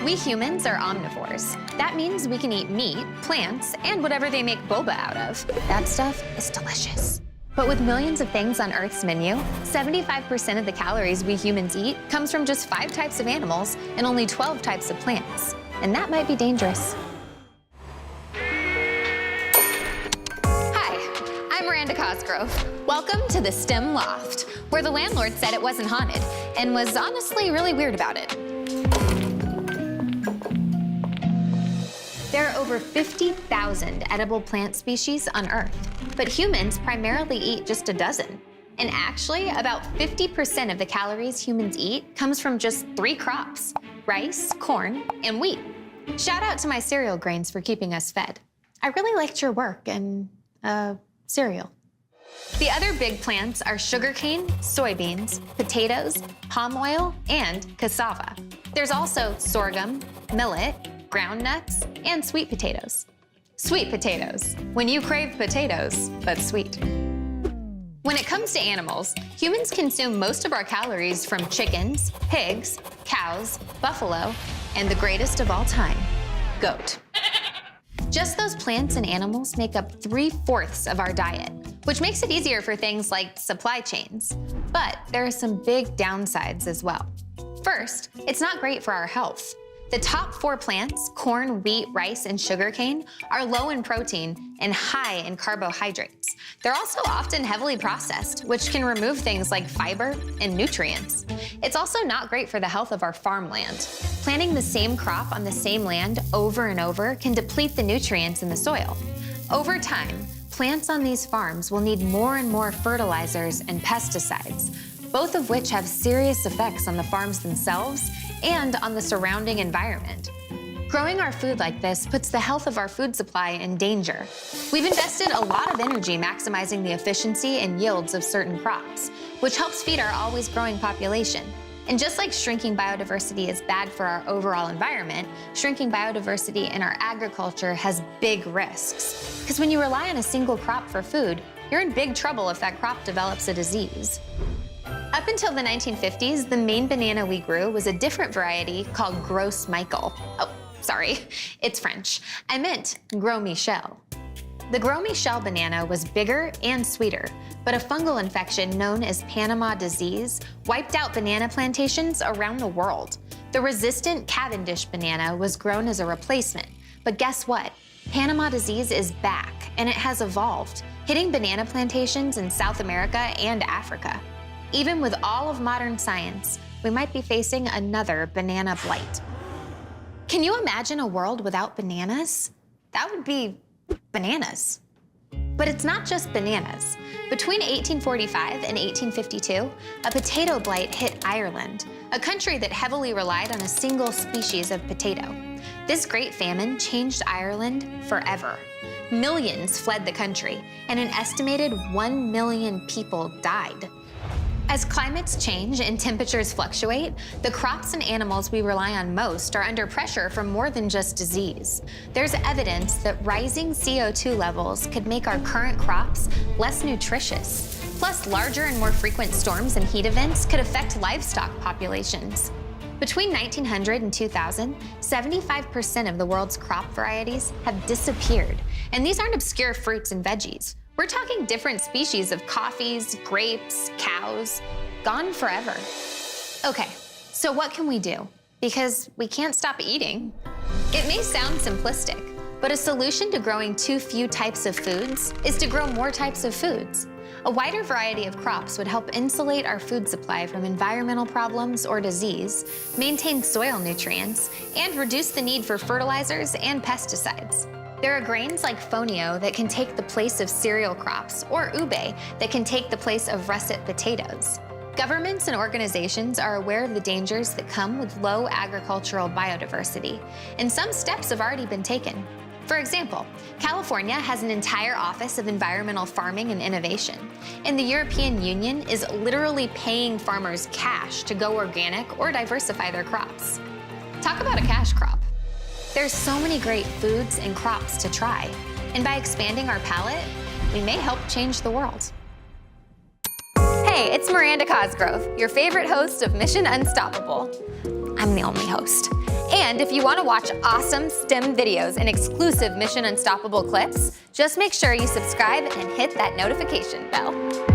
We humans are omnivores. That means we can eat meat, plants, and whatever they make boba out of. That stuff is delicious. But with millions of things on Earth's menu, 75% of the calories we humans eat comes from just 5 types of animals and only 12 types of plants. And that might be dangerous. Hi, I'm Miranda Cosgrove. Welcome to the STEM Loft, where the landlord said it wasn't haunted and was honestly really weird about it. There are over 50,000 edible plant species on Earth, but humans primarily eat just a dozen. And actually, about 50% of the calories humans eat comes from just 3 crops: rice, corn, and wheat. Shout out to my cereal grains for keeping us fed. I really liked your work and, cereal. The other big plants are sugarcane, soybeans, potatoes, palm oil, and cassava. There's also sorghum, millet, groundnuts, and sweet potatoes. Sweet potatoes, when you crave potatoes, but sweet. When it comes to animals, humans consume most of our calories from chickens, pigs, cows, buffalo, and the greatest of all time, goat. Just those plants and animals make up 3/4 of our diet, which makes it easier for things like supply chains. But there are some big downsides as well. First, it's not great for our health. The top 4 plants, corn, wheat, rice, and sugarcane, are low in protein and high in carbohydrates. They're also often heavily processed, which can remove things like fiber and nutrients. It's also not great for the health of our farmland. Planting the same crop on the same land over and over can deplete the nutrients in the soil. Over time, plants on these farms will need more and more fertilizers and pesticides, both of which have serious effects on the farms themselves and on the surrounding environment. Growing our food like this puts the health of our food supply in danger. We've invested a lot of energy maximizing the efficiency and yields of certain crops, which helps feed our always growing population. And just like shrinking biodiversity is bad for our overall environment, shrinking biodiversity in our agriculture has big risks. Because when you rely on a single crop for food, you're in big trouble if that crop develops a disease. Up until the 1950s, the main banana we grew was a different variety called Gros Michel. Oh, sorry, it's French. I meant Gros Michel. The Gros Michel banana was bigger and sweeter, but a fungal infection known as Panama disease wiped out banana plantations around the world. The resistant Cavendish banana was grown as a replacement, but guess what? Panama disease is back, and it has evolved, hitting banana plantations in South America and Africa. Even with all of modern science, we might be facing another banana blight. Can you imagine a world without bananas? That would be bananas. But it's not just bananas. Between 1845 and 1852, a potato blight hit Ireland, a country that heavily relied on a single species of potato. This great famine changed Ireland forever. Millions fled the country, and an estimated 1 million people died. As climates change and temperatures fluctuate, the crops and animals we rely on most are under pressure from more than just disease. There's evidence that rising CO2 levels could make our current crops less nutritious. Plus, larger and more frequent storms and heat events could affect livestock populations. Between 1900 and 2000, 75% of the world's crop varieties have disappeared. And these aren't obscure fruits and veggies. We're talking different species of coffees, grapes, cows, gone forever. Okay, so what can we do? Because we can't stop eating. It may sound simplistic, but a solution to growing too few types of foods is to grow more types of foods. A wider variety of crops would help insulate our food supply from environmental problems or disease, maintain soil nutrients, and reduce the need for fertilizers and pesticides. There are grains like fonio that can take the place of cereal crops, or ube that can take the place of russet potatoes. Governments and organizations are aware of the dangers that come with low agricultural biodiversity, and some steps have already been taken. For example, California has an entire Office of Environmental Farming and Innovation, and the European Union is literally paying farmers cash to go organic or diversify their crops. Talk about a cash crop. There's so many great foods and crops to try, and by expanding our palate, we may help change the world. Hey, it's Miranda Cosgrove, your favorite host of Mission Unstoppable. I'm the only host. And if you want to watch awesome STEM videos and exclusive Mission Unstoppable clips, just make sure you subscribe and hit that notification bell.